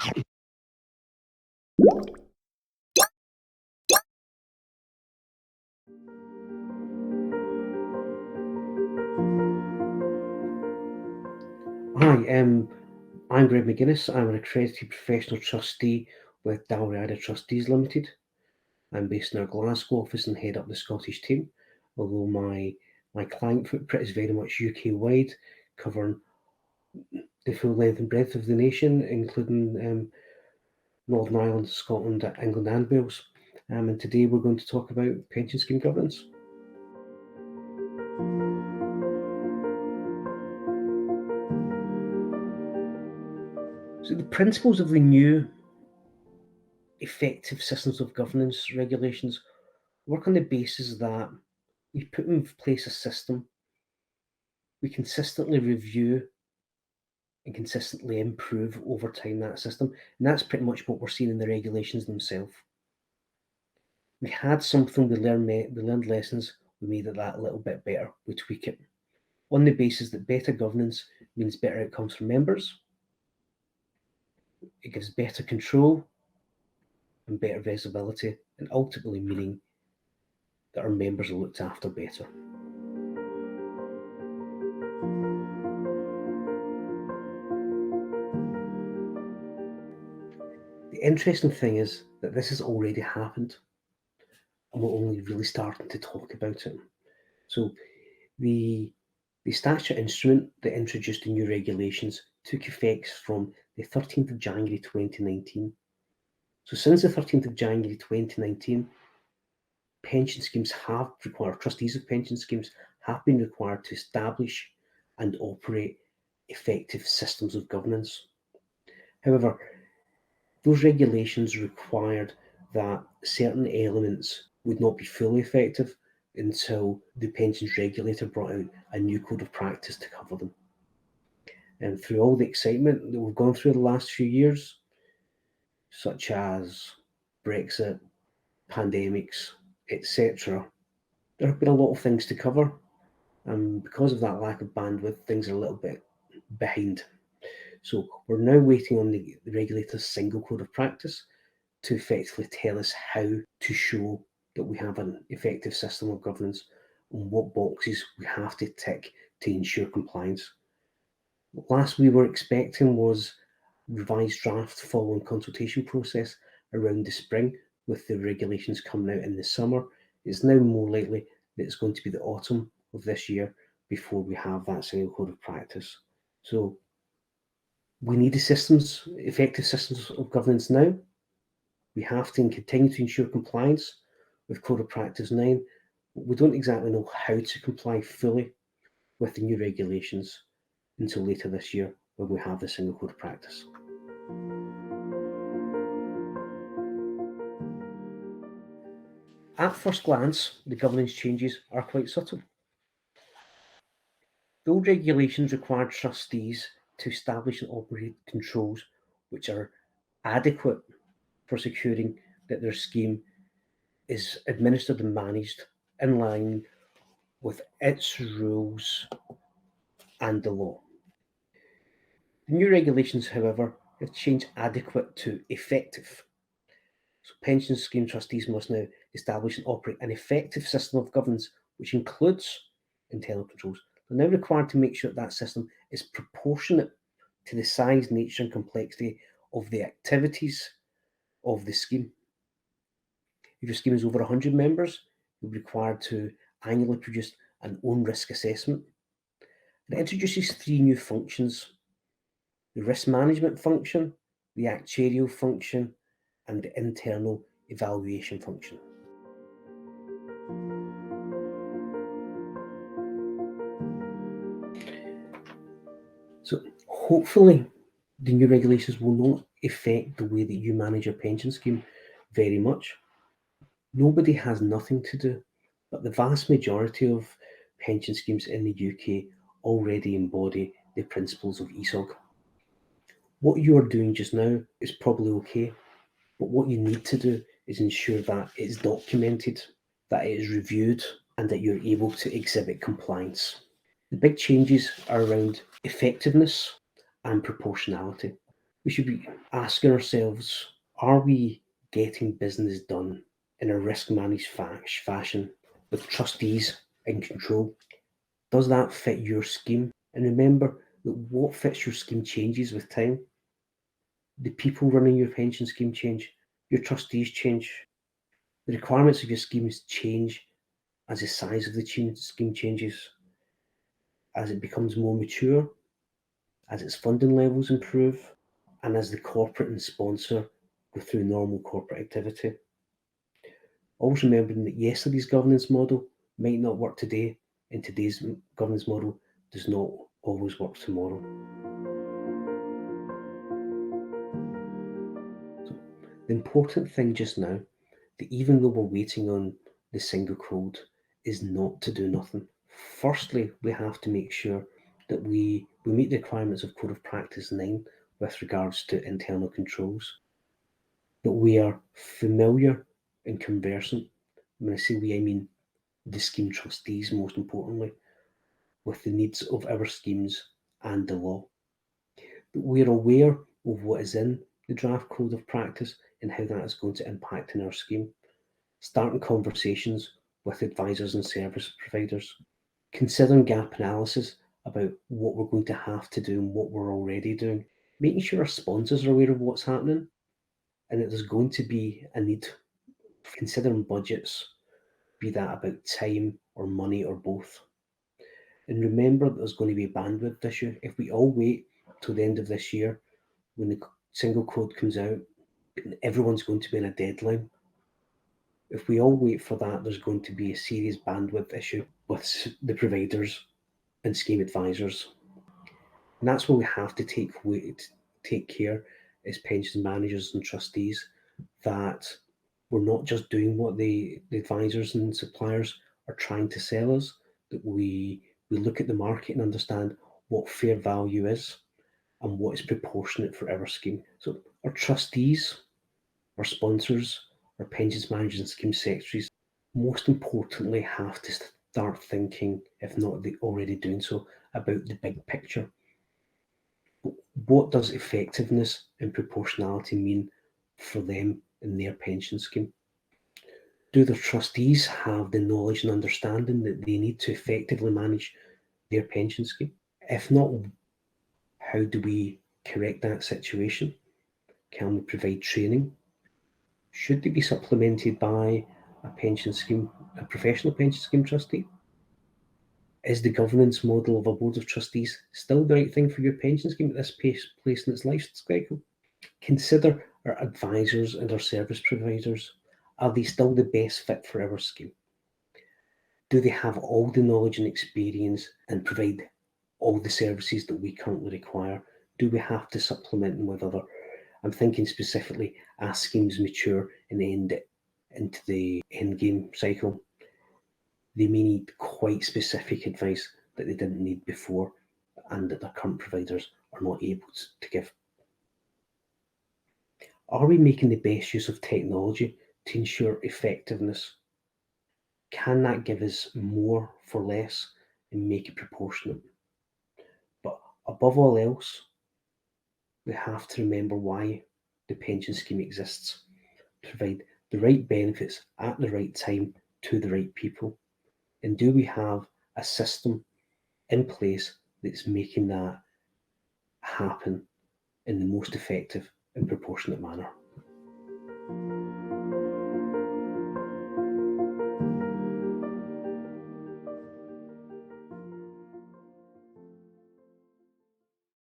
Hi, I'm Greig McGuiness. I'm an Accredited Professional Trustee with Dalriada Trustees Limited. I'm based in our Glasgow office and head up the Scottish team, although my client footprint is very much UK-wide, covering the full length and breadth of the nation, including Northern Ireland, Scotland, England and Wales. And today we're going to talk about pension scheme governance. So the principles of the new effective systems of governance regulations work on the basis that we put in place a system, we consistently review and consistently improve over time that system, and that's pretty much what we're seeing in the regulations themselves. We had something, we learned lessons, we made it that a little bit better, we tweak it, on the basis that better governance means better outcomes for members, it gives better control and better visibility, and ultimately meaning that our members are looked after better. The interesting thing is that this has already happened, and we're only really starting to talk about it. So the statute instrument that introduced the new regulations took effect from the 13th of January 2019. So since the 13th of January 2019, pension schemes have required, trustees of pension schemes have been required to establish and operate effective systems of governance. However, those regulations required that certain elements would not be fully effective until the pensions regulator brought out a new code of practice to cover them. And through all the excitement that we've gone through the last few years, such as Brexit, pandemics, etc., there have been a lot of things to cover. And because of that lack of bandwidth, things are a little bit behind. So we're now waiting on the regulator's single code of practice to effectively tell us how to show that we have an effective system of governance and what boxes we have to tick to ensure compliance. The last we were expecting was revised draft following consultation process around the spring, with the regulations coming out in the summer. It's now more likely that it's going to be the autumn of this year before we have that single code of practice. So we need effective systems of governance now. We have to continue to ensure compliance with Code of Practice 9. We don't exactly know how to comply fully with the new regulations until later this year when we have the single Code of Practice. At first glance, the governance changes are quite subtle. The old regulations required trustees to establish and operate controls which are adequate for securing that their scheme is administered and managed in line with its rules and the law. The new regulations, however, have changed adequate to effective. So pension scheme trustees must now establish and operate an effective system of governance, which includes internal controls. They're now required to make sure that system is proportionate to the size, nature, and complexity of the activities of the scheme. If your scheme is over 100 members, you'll be required to annually produce an own risk assessment. It introduces 3 new functions: the risk management function, the actuarial function, and the internal evaluation function. So hopefully the new regulations will not affect the way that you manage your pension scheme very much. Nobody has nothing to do, but the vast majority of pension schemes in the UK already embody the principles of ESOG. What you are doing just now is probably okay, but what you need to do is ensure that it's documented, that it is reviewed, and that you're able to exhibit compliance. The big changes are around effectiveness and proportionality. We should be asking ourselves, are we getting business done in a risk managed fashion with trustees in control? Does that fit your scheme? And remember that what fits your scheme changes with time. The people running your pension scheme change, your trustees change, the requirements of your schemes change as the size of the scheme changes, as it becomes more mature, as its funding levels improve, and as the corporate and sponsor go through normal corporate activity. Always remembering that yesterday's governance model might not work today, and today's governance model does not always work tomorrow. So the important thing just now, that even though we're waiting on the single code, is not to do nothing. Firstly, we have to make sure that we meet the requirements of Code of Practice 9 with regards to internal controls, that we are familiar and conversant. When I say we, I mean the scheme trustees, most importantly, with the needs of our schemes and the law. That we're aware of what is in the draft Code of Practice and how that is going to impact in our scheme. Starting conversations with advisors and service providers, considering gap analysis about what we're going to have to do and what we're already doing, making sure our sponsors are aware of what's happening and that there's going to be a need, considering budgets, be that about time or money or both. And remember that there's going to be a bandwidth issue. If we all wait till the end of this year when the single code comes out, everyone's going to be in a deadline. If we all wait for that, there's going to be a serious bandwidth issue with the providers and scheme advisors. And that's where we have to take care as pension managers and trustees, that we're not just doing what the advisors and suppliers are trying to sell us, that we look at the market and understand what fair value is and what is proportionate for our scheme. So our trustees, our sponsors, our pensions managers and scheme secretaries, most importantly, have to start thinking, if not they already doing so, about the big picture. What does effectiveness and proportionality mean for them in their pension scheme? Do the trustees have the knowledge and understanding that they need to effectively manage their pension scheme? If not, how do we correct that situation? Can we provide training? Should they be supplemented by a pension scheme, a professional pension scheme trustee? Is the governance model of a board of trustees still the right thing for your pension scheme at this place in its life cycle? Consider our advisors and our service providers. Are they still the best fit for our scheme? Do they have all the knowledge and experience and provide all the services that we currently require? Do we have to supplement them with other? I'm thinking specifically as schemes mature and end into the end game cycle, they may need quite specific advice that they didn't need before and that their current providers are not able to give. Are we making the best use of technology to ensure effectiveness? Can that give us more for less and make it proportionate? But above all else, we have to remember why the pension scheme exists, to provide the right benefits at the right time to the right people. And do we have a system in place that's making that happen in the most effective and proportionate manner?